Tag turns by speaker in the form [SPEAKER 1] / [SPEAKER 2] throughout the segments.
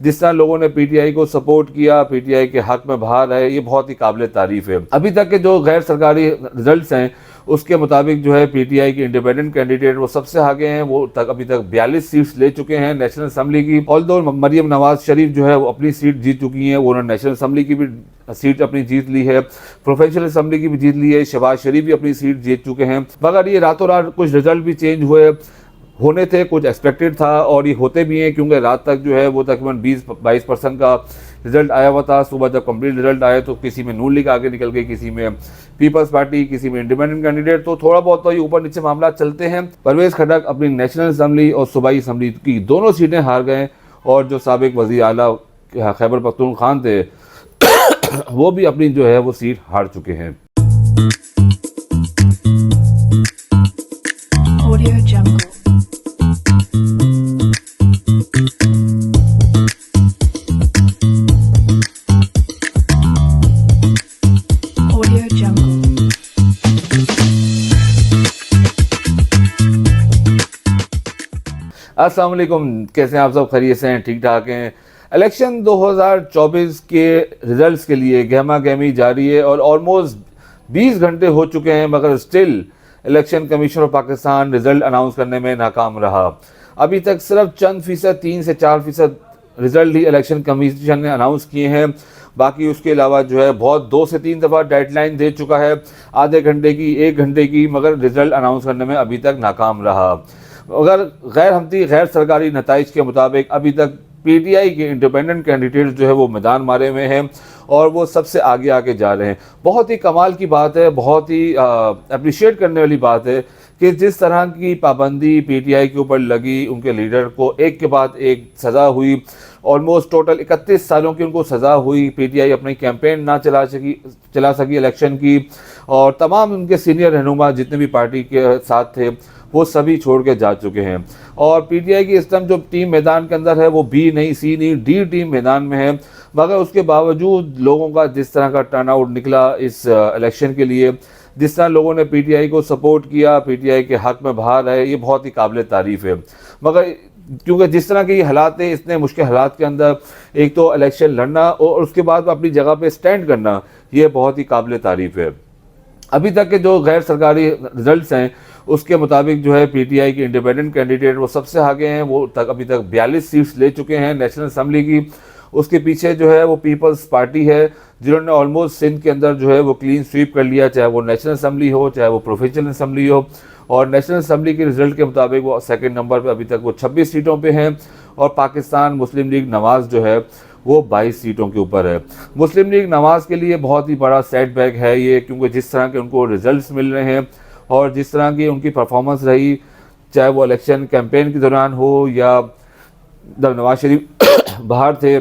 [SPEAKER 1] जिस तरह लोगों ने पीटीआई को सपोर्ट किया, पीटीआई के हक में बाहर आए, ये बहुत ही काबिल तारीफ है। अभी तक के जो गैर सरकारी रिजल्ट्स हैं उसके मुताबिक जो है पीटीआई के इंडिपेंडेंट कैंडिडेट वो सबसे आगे हैं। वो अभी तक 42 सीट्स ले चुके हैं नेशनल असेंबली की। ऑल्दो मरियम नवाज शरीफ जो है वो अपनी सीट जीत चुकी हैं, वो उन्होंने नेशनल असेंबली की भी सीट अपनी जीत ली है, प्रोफेशनल असेंबली की भी जीत ली है, शहबाज शरीफ भी अपनी सीट जीत चुके हैं। मगर ये रातों रात कुछ रिजल्ट भी चेंज हुए, होने थे, कुछ एक्सपेक्टेड था और ये होते भी हैं, क्योंकि रात तक जो है वो तकरीबन 20-22% का रिजल्ट आया हुआ था। सुबह जब कंप्लीट रिजल्ट आए तो किसी में नून लीग आगे निकल गई, किसी में पीपल्स पार्टी, किसी में इंडिपेंडेंट कैंडिडेट। तो थोड़ा बहुत तो ये ऊपर नीचे मामला चलते हैं। परवेज खटक अपनी नेशनल असेंबली और सूबाई असेंबली की दोनों सीटें हार गए और जो साबिक वज़ीर आला खैबर पख्तूनख्वा थे वो भी अपनी जो है वो सीट हार चुके हैं। अस्सलाम वालेकुम, कैसे हैं आप सब? खैरियत से हैं? ठीक ठाक हैं? इलेक्शन 2024 के रिजल्ट्स के लिए गहमा गहमी जारी है और ऑलमोस्ट 20 घंटे हो चुके हैं, मगर still election commission of Pakistan result announce करने में नाकाम रहा। अभी तक सिर्फ चंद फीसद, 3 से 4% रिजल्ट ही इलेक्शन कमीशन ने अनाउंस किए हैं। बाकी उसके अलावा जो है बहुत 2 से 3 दफ़ा डेडलाइन दे चुका है, आधे घंटे की, 1 घंटे की, मगर रिजल्ट अनाउंस करने में अभी तक नाकाम रहा। अगर गैर सरकारी नताइज के मुताबिक अभी तक पीटीआई के इंडिपेंडेंट कैंडिडेट जो है वो मैदान मारे हुए हैं और वो सबसे आगे आगे जा रहे हैं। बहुत ही कमाल की बात है, बहुत ही अप्रिशिएट करने वाली बात है कि जिस तरह की पाबंदी पीटीआई के ऊपर लगी, उनके लीडर को एक के बाद एक सज़ा हुई, ऑलमोस्ट टोटल 31 सालों की उनको सज़ा हुई। पीटीआई अपनी कैंपेन ना चला सकी इलेक्शन की और तमाम उनके सीनियर रहनुमा जितने भी पार्टी के साथ थे वो सभी छोड़ के जा चुके हैं। और पीटीआई की इस टाइम जो टीम मैदान के अंदर है वो बी नहीं, सी नहीं, डी टीम मैदान में है। मगर उसके बावजूद लोगों का जिस तरह का टर्नआउट निकला इस इलेक्शन के लिए, जिस तरह लोगों ने पीटीआई को सपोर्ट किया, पीटीआई के हक में बाहर आए, ये बहुत ही काबिल तारीफ है। मगर क्योंकि जिस तरह के हालात है, इतने मुश्किल हालात के अंदर एक तो इलेक्शन लड़ना और उसके बाद अपनी जगह पे स्टैंड करना, ये बहुत ही काबिल तारीफ है। अभी तक के जो गैर सरकारी रिजल्ट्स हैं उसके मुताबिक जो है पीटीआई के इंडिपेंडेंट कैंडिडेट वो सबसे आगे हैं। वो अभी तक 42 सीट्स ले चुके हैं नेशनल असेंबली की। उसके पीछे जो है वो पीपल्स पार्टी है, जिन्होंने ऑलमोस्ट सिंध के अंदर जो है वो क्लीन स्वीप कर लिया, चाहे वो नेशनल असेंबली हो, चाहे वो प्रोफेशनल असेंबली हो। और नेशनल असेंबली के रिजल्ट के मुताबिक वो सेकेंड नंबर पर अभी तक वो 26 सीटों पर हैं और पाकिस्तान मुस्लिम लीग नवाज़ जो है वो 22 सीटों के ऊपर है। मुस्लिम लीग नवाज़ के लिए बहुत ही बड़ा सेटबैक है ये, क्योंकि जिस तरह के उनको रिजल्ट्स मिल रहे हैं और जिस तरह की उनकी परफॉर्मेंस रही, चाहे वो इलेक्शन कैंपेन के दौरान हो या जब नवाज शरीफ बाहर थे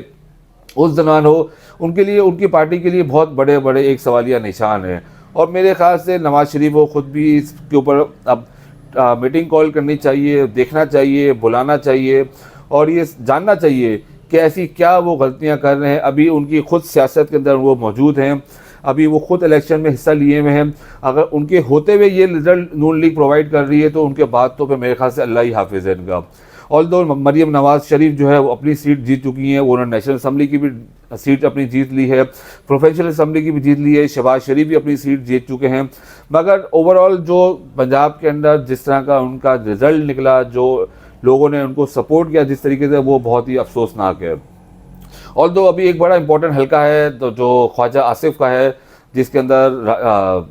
[SPEAKER 1] उस दौरान हो, उनके लिए, उनकी पार्टी के लिए बहुत बड़े बड़े एक सवालिया निशान हैं। और मेरे ख्याल से नवाज शरीफ को ख़ुद भी इसके ऊपर अब मीटिंग कॉल करनी चाहिए, देखना चाहिए, बुलाना चाहिए और ये जानना चाहिए कि ऐसी क्या वो गलतियां कर रहे हैं। अभी उनकी खुद सियासत के अंदर वो मौजूद हैं, अभी वो खुद इलेक्शन में हिस्सा लिए हुए हैं। अगर उनके होते हुए ये रिजल्ट नून लीग प्रोवाइड कर रही है तो उनके बाद तो फिर मेरे ख्याल से अल्लाह ही हाफिज़ है इनका। ऑल्दो मरियम नवाज शरीफ जो है वो अपनी सीट जीत चुकी हैं, वो उन्होंने नेशनल असेंबली की भी सीट अपनी जीत ली है, प्रोफेशनल असेंबली की भी जीत ली है, शहबाज शरीफ भी अपनी सीट जीत चुके हैं। मगर ओवरऑल जो पंजाब के अंदर जिस तरह का उनका रिजल्ट निकला, जो लोगों ने उनको सपोर्ट किया जिस तरीके से, वो बहुत ही अफसोसनाक है। ऑल्दो अभी एक बड़ा इंपॉर्टेंट हल्का है तो जो ख्वाजा आसिफ का है, जिसके अंदर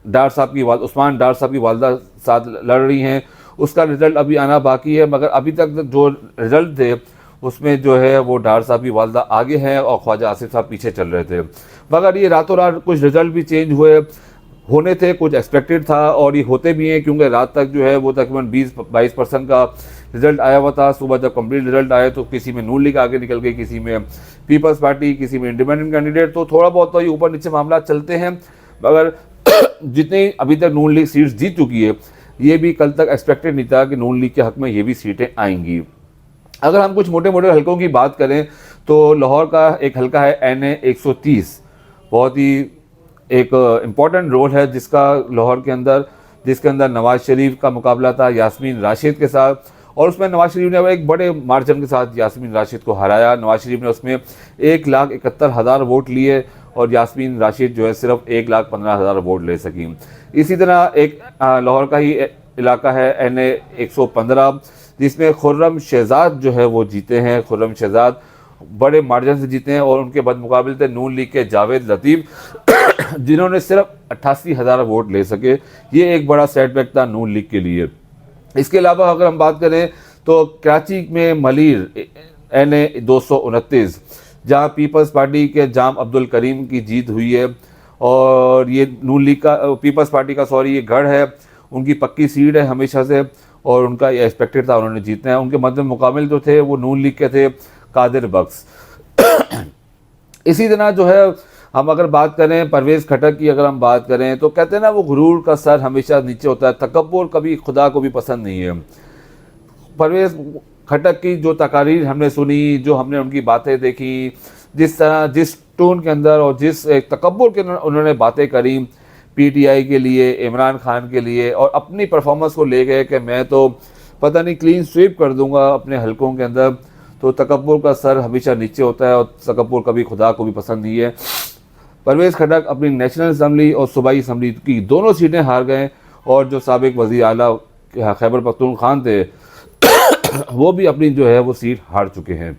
[SPEAKER 1] डार साहब की उस्मान डार साहब की वालदा साथ लड़ रही हैं, उसका रिज़ल्ट अभी आना बाकी है। मगर अभी तक जो रिज़ल्ट थे उसमें जो है वो डार साहब की वालदा आगे हैं और ख्वाजा आसिफ साहब पीछे चल रहे थे। मगर ये रातों रात कुछ रिज़ल्ट भी चेंज हुए, होने थे, कुछ एक्सपेक्टेड था और ये होते भी हैं, क्योंकि रात तक जो है वो तकरीबन 20-22% का रिजल्ट आया हुआ था। सुबह जब कंप्लीट रिजल्ट आए तो किसी में नून लीग आगे निकल गई, किसी में पीपल्स पार्टी, किसी में इंडिपेंडेंट कैंडिडेट। तो थोड़ा बहुत तो ये ऊपर नीचे मामला चलते हैं। मगर जितनी अभी तक नून लीग सीट्स जीत चुकी है, ये भी कल तक एक्सपेक्टेड नहीं था कि नून लीग के हक में ये भी सीटें आएंगी। अगर हम कुछ मोटे मोटे हल्कों की बात करें तो लाहौर का एक हल्का है NA 130, बहुत ही एक इम्पॉर्टेंट रोल है जिसका लाहौर के अंदर, जिसके अंदर नवाज शरीफ का मुकाबला था यास्मीन राशिद के साथ और उसमें नवाज शरीफ ने एक बड़े मार्जिन के साथ यास्मीन राशिद को हराया। नवाज शरीफ ने उसमें 1,71,000 वोट लिए और यास्मीन राशिद जो है सिर्फ 1,15,000 वोट ले सकी। इसी तरह एक लाहौर का ही इलाका है NA 115, जिसमें खुर्रम शहजाद जो है वो जीते हैं। खुर्रम शहजाद बड़े मार्जिन से जीते हैं और उनके बदमुकाबिल थे नून लीग के जावेद लतीफ़ जिन्होंने सिर्फ 88,000 वोट ले सके। ये एक बड़ा सेटबैक था नून लीग के लिए। इसके अलावा अगर हम बात करें तो कराची में मलीर NA 229, जहाँ पीपल्स पार्टी के जाम अब्दुल करीम की जीत हुई है और ये नून लीग का पीपल्स पार्टी का ये गढ़ है, उनकी पक्की सीट है हमेशा से और उनका ये एक्सपेक्टेड था उन्होंने जीतना है। उनके मद्दे मुकाबिल जो थे वो नून लीग के थे कादिर बख्श। इसी तरह जो है हम अगर बात करें परवेज़ खटक की, अगर हम बात करें तो कहते हैं ना वो गुरूर का सर हमेशा नीचे होता है, तकब्बुर कभी खुदा को भी पसंद नहीं है। परवेज़ खटक की जो तकारीर हमने सुनी, जो हमने उनकी बातें देखी, जिस तरह जिस टोन के अंदर और जिस तकब्बुर के उन्होंने बातें करी PTI के लिए, इमरान खान के लिए, और अपनी परफॉर्मेंस को ले गए कि मैं तो पता नहीं क्लीन स्वीप कर दूंगा अपने हलकों के अंदर, तो तकब्बुर का सर हमेशा नीचे होता है और तकब्बुर कभी खुदा को भी पसंद नहीं है। परवेज़ खटक अपनी नेशनल असम्बली और सूबाई असम्बली की दोनों सीटें हार गए और जो साबिक वज़ीर आला खैबर पख्तूनख्वा थे वो भी अपनी जो है वो सीट हार चुके हैं।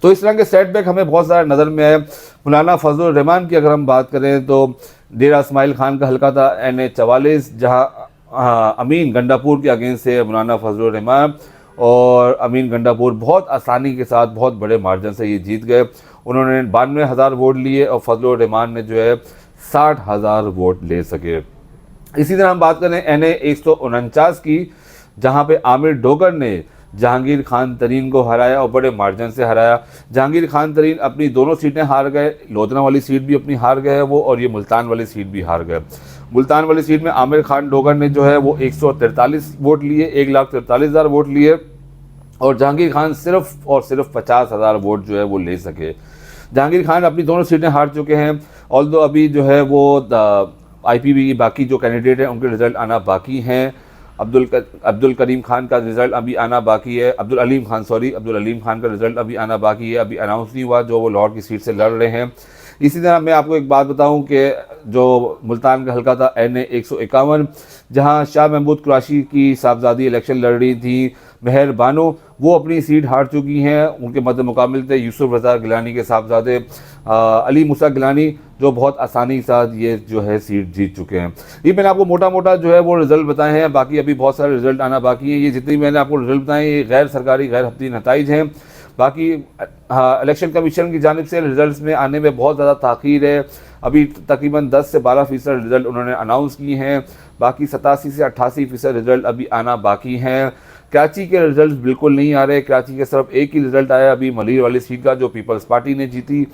[SPEAKER 1] तो इस तरह के सेटबैक हमें बहुत सारा नज़र में आए। मौलाना फजलुर रहमान की अगर हम बात करें तो डेरा इस्माइल खान का हल्का था NA 44, जहाँ अमीन गंडापुर के अगेंस्ट से मौलाना फजलुर रहमान और अमीन गंडापुर बहुत आसानी के साथ बहुत बड़े मार्जिन से ये जीत गए। उन्होंने 92,000 वोट लिए और फजलुर रहमान ने जो है 60,000 वोट ले सके। इसी तरह हम बात करें NA 149 की, जहाँ पे आमिर डोगर ने जहांगीर खान तरीन को हराया और बड़े मार्जिन से हराया। जहांगीर खान तरीन अपनी दोनों सीटें हार गए, लोधना वाली सीट भी अपनी हार गए वो, और ये मुल्तान वाली सीट भी हार गए। मुल्तान वाली सीट में आमिर खान डोगर ने जो है वो 143 वोट लिए, 1,43,000 वोट लिए, और जहांगीर खान सिर्फ और सिर्फ 50,000 वोट जो है वो ले सके। जहांगीर खान अपनी दोनों सीटें हार चुके हैं, ऑल्दो अभी जो है वो IPB की बाकी जो कैंडिडेट हैं उनके रिज़ल्ट आना बाकी हैं। अब्दुल करीम खान का रिज़ल्ट अभी आना बाकी है, अब्दुल अलीम खान का रिज़ल्ट अभी आना बाकी है, अभी अनाउंस नहीं हुआ, जो वो लाहौर की सीट से लड़ रहे हैं। इसी तरह मैं आपको एक बात बताऊं कि जो मुल्तान का हल्का था NA 151, जहां शाह महमूद कुरैशी की साहबजादी इलेक्शन लड़ रही थी मेहर बानो, वो अपनी सीट हार चुकी हैं। उनके मद्दे मुकाबिल थे यूसुफ रज़ा गिलानी के साहबजादे अली मूसा गिलानी, जो बहुत आसानी के साथ ये जो है सीट जीत चुके हैं। ये मैंने आपको मोटा मोटा जो है वो रिज़ल्ट बताए हैं, बाकी अभी बहुत सारे रिज़ल्ट आना बाकी हैं। ये जितनी मैंने आपको रिज़ल्ट बताए ये गैर सरकारी गैर हफ्ती नताइज हैं। बाकी इलेक्शन कमीशन की जानिब से रिज़ल्ट में आने में बहुत ज़्यादा ताख़ीर है। अभी तकरीबन 10 से 12% रिज़ल्ट उन्होंने अनाउंस किए हैं, बाकी 87 से 88% रिज़ल्ट अभी आना बाकी हैं। कराची के रिज़ल्ट बिल्कुल नहीं आ रहे, कराची के सिर्फ एक ही रिज़ल्ट आया अभी मलीर वाली सीट का, जो पीपल्स पार्टी ने जीती।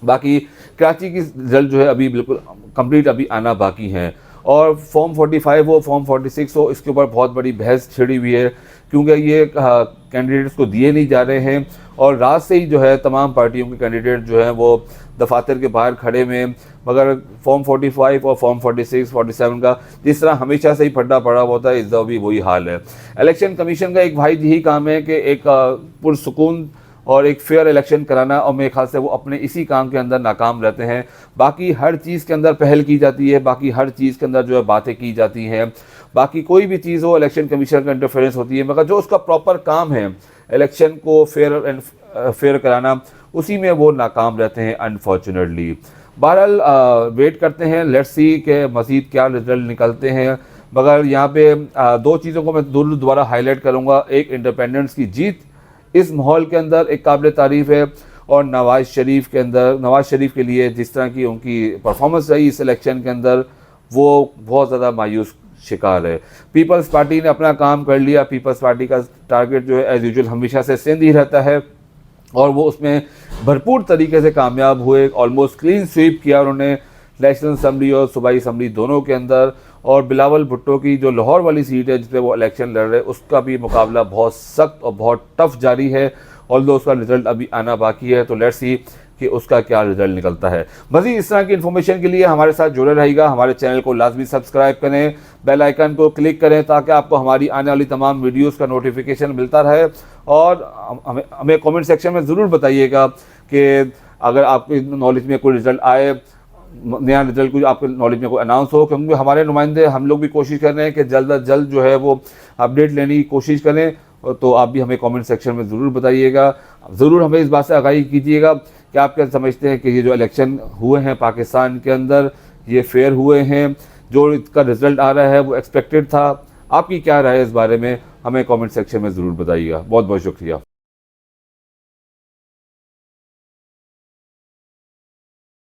[SPEAKER 1] बाकी कराची की रिज़ल्ट जो है अभी बिल्कुल कंप्लीट अभी आना बाकी हैं। और फॉर्म 45 हो, फॉर्म 46 हो, इसके ऊपर बहुत बड़ी बहस छिड़ी हुई है, क्योंकि ये कैंडिडेट्स को दिए नहीं जा रहे हैं और रात से ही जो है तमाम पार्टियों के कैंडिडेट जो हैं वो दफातर के बाहर खड़े में, मगर फॉर्म 45 और फॉर्म 46, 47 का जिस तरह हमेशा से ही फड्डा पड़ा हुआ होता है, इस दफ़ा भी वही हाल है। इलेक्शन कमीशन का एक भाई यही काम है कि एक पुरसुकून और एक फेयर इलेक्शन कराना, और मेरे ख्याल से वो अपने इसी काम के अंदर नाकाम रहते हैं। बाकी हर चीज़ के अंदर पहल की जाती है, बाकी हर चीज़ के अंदर जो है बातें की जाती हैं, बाकी कोई भी चीज़ हो इलेक्शन कमीशन का इंटरफेरेंस होती है, मगर जो उसका प्रॉपर काम है इलेक्शन को फेयर कराना, उसी में वो नाकाम रहते हैं अनफॉर्चुनेटली। बहरहाल वेट करते हैं, लेट्स सी के मज़ीद क्या रिजल्ट निकलते हैं। मगर यहाँ पे दो चीज़ों को मैं दोबारा हाईलाइट करूँगा। एक, इंडिपेंडेंस की जीत इस माहौल के अंदर एक काबिल तारीफ़ है, और नवाज़ शरीफ के लिए जिस तरह की उनकी परफॉर्मेंस रही इस इलेक्शन के अंदर, वो बहुत ज़्यादा मायूस शिकार है। पीपल्स पार्टी ने अपना काम कर लिया। पीपल्स पार्टी का टारगेट जो है एज़ यूजुअल हमेशा से सिंध ही रहता है, और वो उसमें भरपूर तरीके से कामयाब हुए। ऑलमोस्ट क्लीन स्वीप किया उन्होंने नेशनल असम्बली और सूबाई असम्बली दोनों के अंदर। और बिलावल भुट्टो की जो लाहौर वाली सीट है जिस पे वो इलेक्शन लड़ रहे, उसका भी मुकाबला बहुत सख्त और बहुत टफ जारी है, ऑल्दो उसका रिजल्ट अभी आना बाकी है। तो लेट्स सी कि उसका क्या रिजल्ट निकलता है। मज़ीद इस तरह की इन्फॉर्मेशन के लिए हमारे साथ जुड़े रहिएगा, हमारे चैनल को लाजमी सब्सक्राइब करें, बेल आइकन को क्लिक करें ताकि आपको हमारी आने वाली तमाम वीडियोस का नोटिफिकेशन मिलता रहे। और हमें कमेंट सेक्शन में ज़रूर बताइएगा कि अगर आपकी नॉलेज में कोई रिज़ल्ट आए, नया रिजल्ट कुछ आपके नॉलेज में कोई अनाउंस हो, क्योंकि हमारे नुमाइंदे हम लोग भी कोशिश कर रहे हैं कि जल्द अज जल्द जो है वो अपडेट लेने की कोशिश करें। तो आप भी हमें कमेंट सेक्शन में ज़रूर बताइएगा, ज़रूर हमें इस बात से आगाही कीजिएगा कि आप क्या समझते हैं कि ये जो इलेक्शन हुए हैं पाकिस्तान के अंदर ये फेयर हुए हैं, जो इसका रिज़ल्ट आ रहा है वो एक्सपेक्टेड था। आपकी क्या राय है इस बारे में, हमें कमेंट सेक्शन में ज़रूर बताइएगा। बहुत बहुत शुक्रिया।